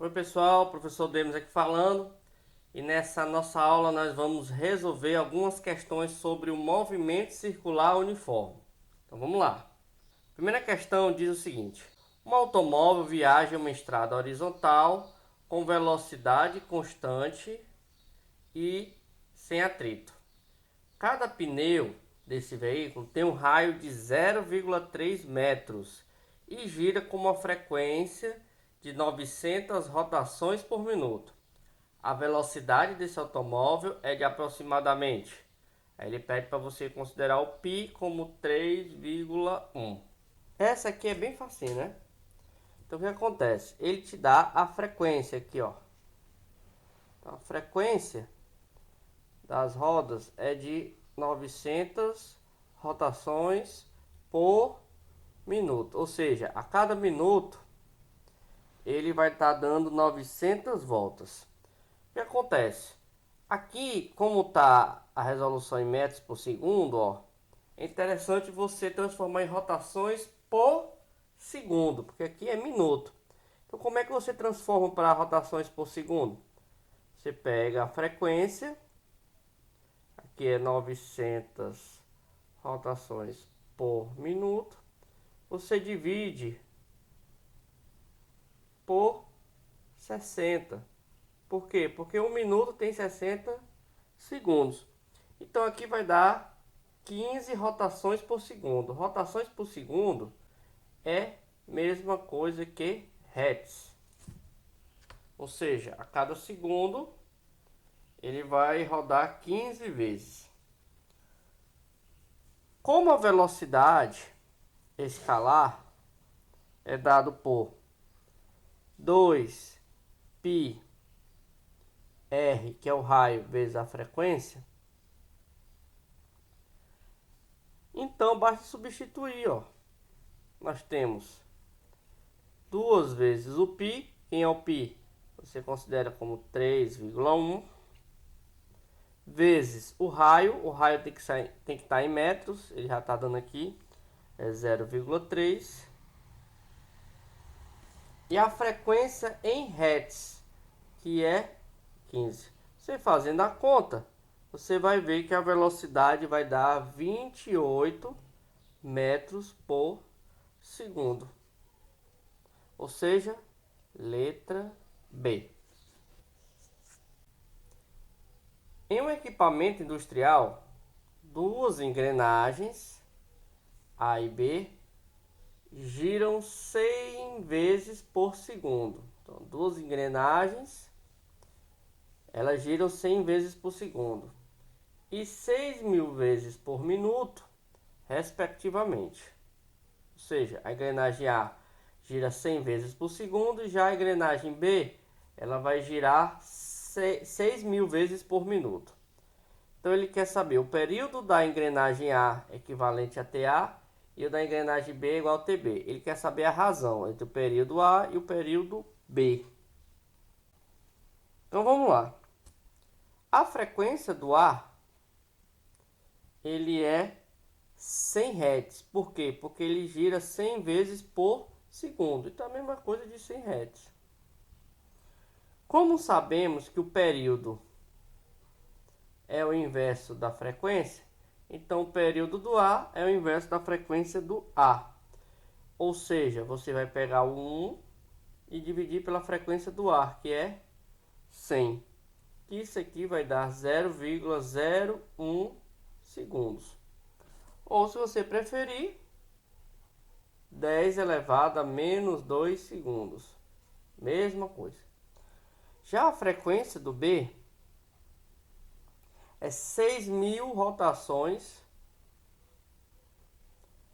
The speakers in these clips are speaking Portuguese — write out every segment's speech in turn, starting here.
Oi pessoal, professor Demos aqui falando, e nessa nossa aula nós vamos resolver algumas questões sobre o movimento circular uniforme. Então vamos lá. A primeira questão diz o seguinte: um automóvel viaja em uma estrada horizontal com velocidade constante e sem atrito. Cada pneu desse veículo tem um raio de 0,3 metros e gira com uma frequência de 900 rotações por minuto. A velocidade desse automóvel é de aproximadamente. Aí ele pede para você considerar o π como 3,1. Essa aqui é bem facinho, né? Então o que acontece? Ele te dá a frequência aqui, ó. Então, a frequência das rodas é de 900 rotações por minuto. Ou seja, a cada minuto ele vai estar dando 900 voltas. O que acontece? Aqui, como está a resolução em metros por segundo, ó, é interessante você transformar em rotações por segundo, porque aqui é minuto. Então, como é que você transforma para rotações por segundo? Você pega a frequência, aqui é 900 rotações por minuto, você divide por 60. Por quê? Porque um minuto tem 60 segundos. Então aqui vai dar 15 rotações por segundo. Rotações por segundo é mesma coisa que hertz. Ou seja, a cada segundo ele vai rodar 15 vezes. Como a velocidade escalar é dado por 2 π r, que é o raio vezes a frequência, então basta substituir, ó. Nós temos 2 vezes o π. Quem é o π? Você considera como 3,1 vezes o raio tem que estar em metros, ele já está dando aqui, é 0,3, e a frequência em hertz, que é 15. Você fazendo a conta, você vai ver que a velocidade vai dar 28 metros por segundo. Ou seja, letra B. Em um equipamento industrial, duas engrenagens A e B giram 100 vezes por segundo. Então, duas engrenagens, elas giram 100 vezes por segundo e 6.000 vezes por minuto, respectivamente. Ou seja, a engrenagem A gira 100 vezes por segundo, e já a engrenagem B ela vai girar 6.000 vezes por minuto. Então ele quer saber o período da engrenagem A equivalente a TA e o da engrenagem B igual a TB. Ele quer saber a razão entre o período A e o período B. Então vamos lá. A frequência do A ele é 100 Hz. Por quê? Porque ele gira 100 vezes por segundo. Então a mesma coisa de 100 Hz. Como sabemos que o período é o inverso da frequência, então o período do A é o inverso da frequência do A. Ou seja, você vai pegar o 1 e dividir pela frequência do A, que é 100. Isso aqui vai dar 0,01 segundos. Ou, se você preferir, 10 elevado a menos 2 segundos. Mesma coisa. Já a frequência do B é 6.000 rotações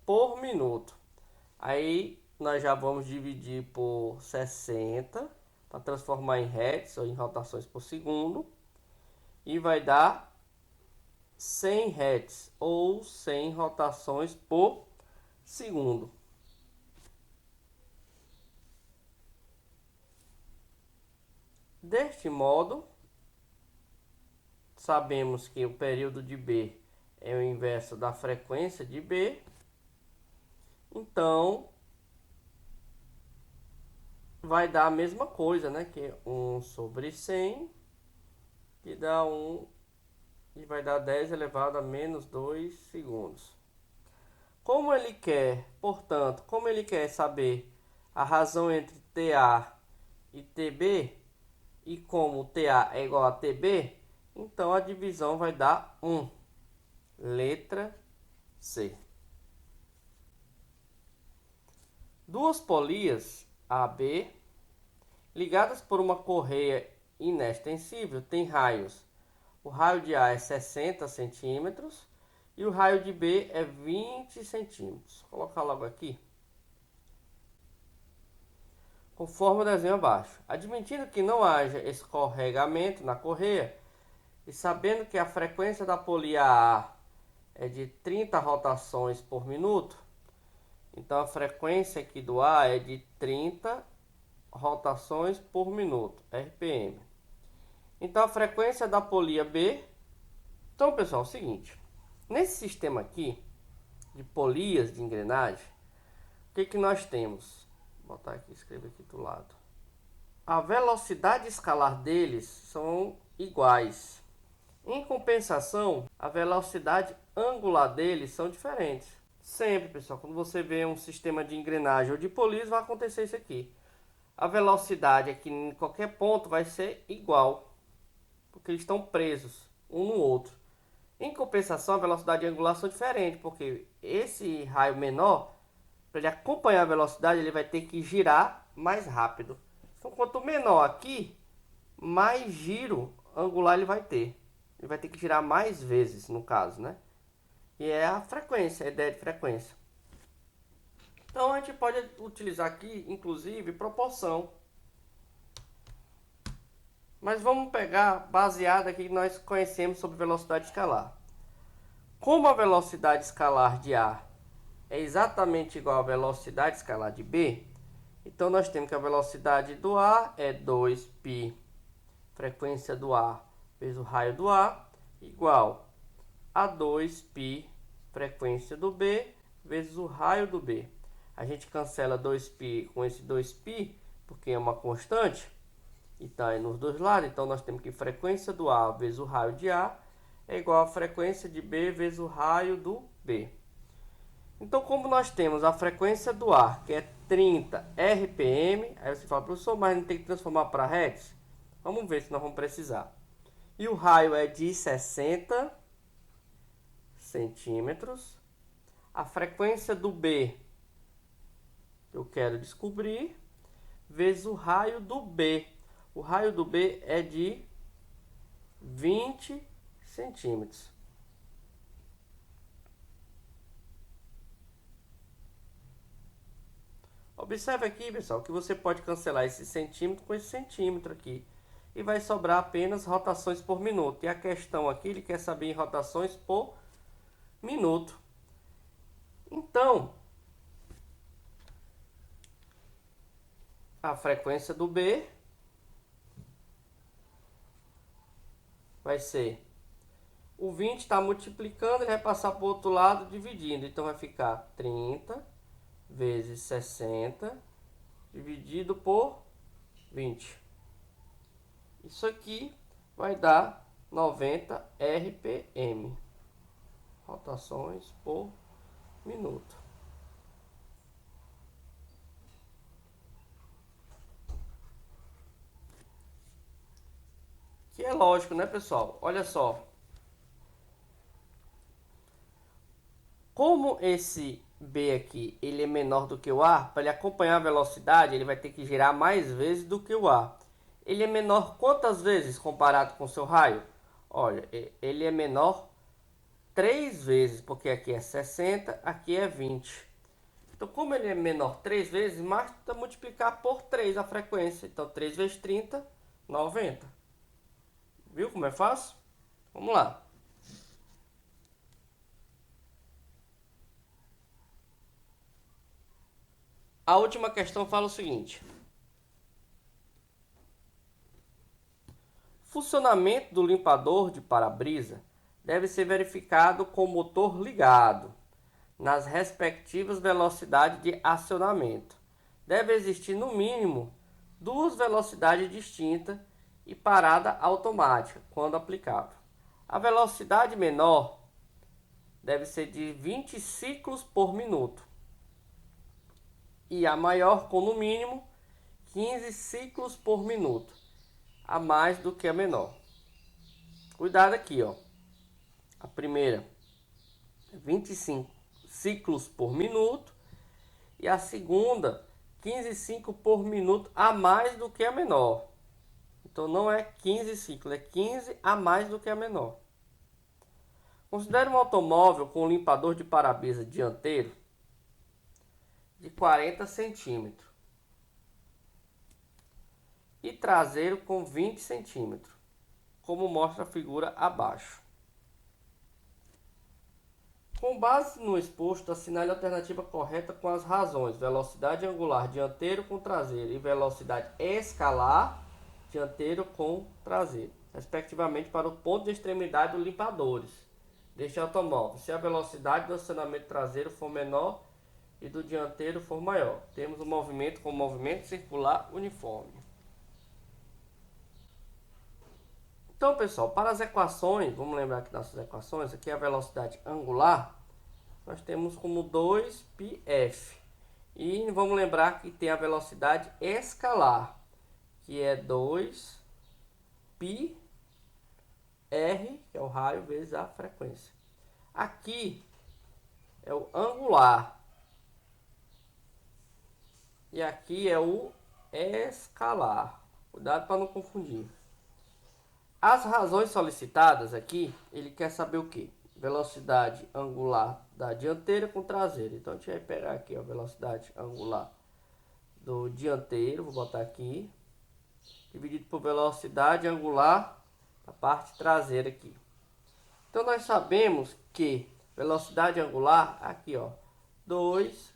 por minuto. Aí nós já vamos dividir por 60 para transformar em hertz ou em rotações por segundo. E vai dar 100 hertz ou 100 rotações por segundo. Deste modo, sabemos que o período de B é o inverso da frequência de B. Então, vai dar a mesma coisa, né? Que é 1 sobre 100, que dá 1, e vai dar 10 elevado a menos 2 segundos. Como ele quer, portanto, como ele quer saber a razão entre TA e TB, e como TA é igual a TB, então a divisão vai dar 1. Letra C. Duas polias AB ligadas por uma correia inextensível têm raios. O raio de A é 60 centímetros e o raio de B é 20 centímetros. Vou colocar logo aqui, conforme o desenho abaixo. Admitindo que não haja escorregamento na correia e sabendo que a frequência da polia A é de 30 rotações por minuto, então a frequência aqui do A é de 30 rotações por minuto, RPM. Então a frequência da polia B. Então, pessoal, é o seguinte: nesse sistema aqui de polias de engrenagem, o que nós temos? Vou botar aqui, escrever aqui do lado. A velocidade escalar deles são iguais. Em compensação, a velocidade angular deles são diferentes. Sempre, pessoal, quando você vê um sistema de engrenagem ou de polias, vai acontecer isso aqui. A velocidade aqui em qualquer ponto vai ser igual, porque eles estão presos um no outro. Em compensação, a velocidade angular são diferentes, porque esse raio menor, para ele acompanhar a velocidade, ele vai ter que girar mais rápido. Então, quanto menor aqui, mais giro angular ele vai ter. Ele vai ter que girar mais vezes, no caso, né? E é a frequência, a ideia de frequência. Então, a gente pode utilizar aqui, inclusive, proporção. Mas vamos pegar baseado aqui que nós conhecemos sobre velocidade escalar. Como a velocidade escalar de A é exatamente igual à velocidade escalar de B, então nós temos que a velocidade do A é 2π, frequência do A vezes o raio do A, igual a 2π, frequência do B, vezes o raio do B. A gente cancela 2π com esse 2π, porque é uma constante, e está aí nos dois lados. Então nós temos que frequência do A vezes o raio de A é igual a frequência de B vezes o raio do B. Então, como nós temos a frequência do ar, que é 30 RPM, aí você fala, professor, mas não tem que transformar para Hertz? Vamos ver se nós vamos precisar. E o raio é de 60 centímetros. A frequência do B, eu quero descobrir, vezes o raio do B. O raio do B é de 20 centímetros. Observe aqui, pessoal, que você pode cancelar esse centímetro com esse centímetro aqui. E vai sobrar apenas rotações por minuto. E a questão aqui, ele quer saber em rotações por minuto. Então, a frequência do B vai ser... O 20 está multiplicando, ele vai passar para o outro lado dividindo. Então, vai ficar 30 vezes 60 dividido por 20. Isso aqui vai dar 90 RPM, rotações por minuto. Que é lógico, né, pessoal? Olha só. Como esse B aqui, ele é menor do que o A, para ele acompanhar a velocidade, ele vai ter que girar mais vezes do que o A. Ele é menor quantas vezes comparado com o seu raio? Olha, ele é menor 3 vezes, porque aqui é 60, aqui é 20. Então, como ele é menor 3 vezes, basta multiplicar por 3 a frequência. Então, 3 vezes 30, 90. Viu como é fácil? Vamos lá. A última questão fala o seguinte: funcionamento do limpador de para-brisa deve ser verificado com o motor ligado, nas respectivas velocidades de acionamento. Deve existir no mínimo duas velocidades distintas e parada automática, quando aplicável. A velocidade menor deve ser de 20 ciclos por minuto e a maior com no mínimo 15 ciclos por minuto, a mais do que a menor. Cuidado aqui, ó. A primeira 25 ciclos por minuto e a segunda 15 ciclos por minuto a mais do que a menor. Então não é 15 ciclos, é 15 a mais do que a menor. Considere um automóvel com um limpador de para-brisa dianteiro de 40 centímetros e traseiro com 20 centímetros, como mostra a figura abaixo. Com base no exposto, assinale a alternativa correta com as razões: velocidade angular dianteiro com traseiro e velocidade escalar dianteiro com traseiro, respectivamente, para o ponto de extremidade dos limpadores deste automóvel, se a velocidade do acionamento traseiro for menor e do dianteiro for maior. Temos o movimento com movimento circular uniforme. Então, pessoal, para as equações, vamos lembrar que nossas equações, aqui a velocidade angular, nós temos como 2πf. E vamos lembrar que tem a velocidade escalar, que é 2πr, que é o raio, vezes a frequência. Aqui é o angular. E aqui é o escalar. Cuidado para não confundir. As razões solicitadas aqui, ele quer saber o que? Velocidade angular da dianteira com traseira. Então a gente vai pegar aqui a velocidade angular do dianteiro, vou botar aqui, dividido por velocidade angular da parte traseira aqui. Então nós sabemos que velocidade angular, aqui ó, 2πf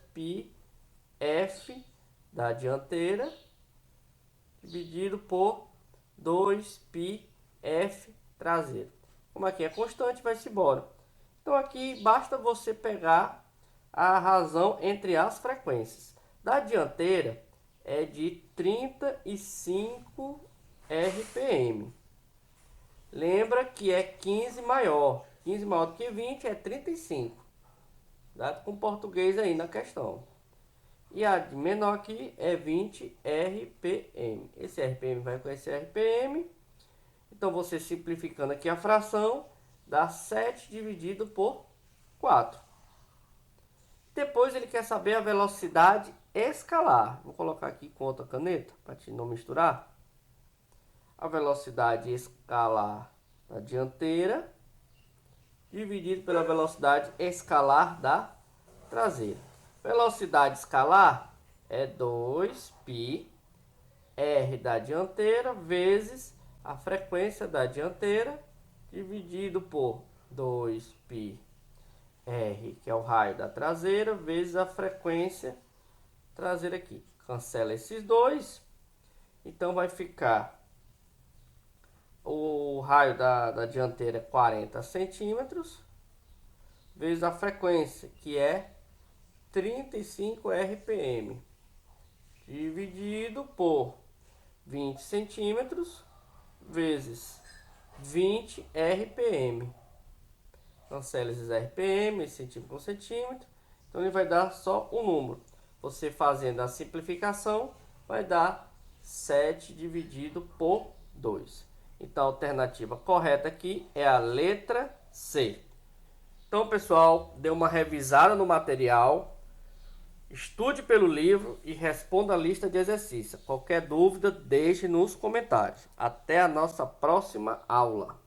da dianteira, dividido por 2πf traseiro. Como aqui é constante, vai-se embora. Então aqui basta você pegar a razão entre as frequências. Da dianteira é de 35 RPM. Lembra que é 15 maior. 15 maior do que 20 é 35. Dado com português aí na questão. E a de menor aqui é 20 RPM. Esse RPM vai com esse RPM. Então, você simplificando aqui a fração, dá 7 dividido por 4. Depois, ele quer saber a velocidade escalar. Vou colocar aqui com outra caneta, para não misturar. A velocidade escalar da dianteira, dividido pela velocidade escalar da traseira. Velocidade escalar é 2πr da dianteira vezes a frequência da dianteira, dividido por 2πr, que é o raio da traseira, vezes a frequência traseira aqui. Cancela esses dois. Então vai ficar o raio da dianteira 40 centímetros, vezes a frequência, que é 35 RPM, dividido por 20 centímetros, vezes 20 RPM. Cancela esses RPM, centímetro com centímetro. Então ele vai dar só um número. Você fazendo a simplificação, vai dar 7 dividido por 2. Então a alternativa correta aqui é a letra C. Então, pessoal, dê uma revisada no material, estude pelo livro e responda a lista de exercícios. Qualquer dúvida, deixe nos comentários. Até a nossa próxima aula.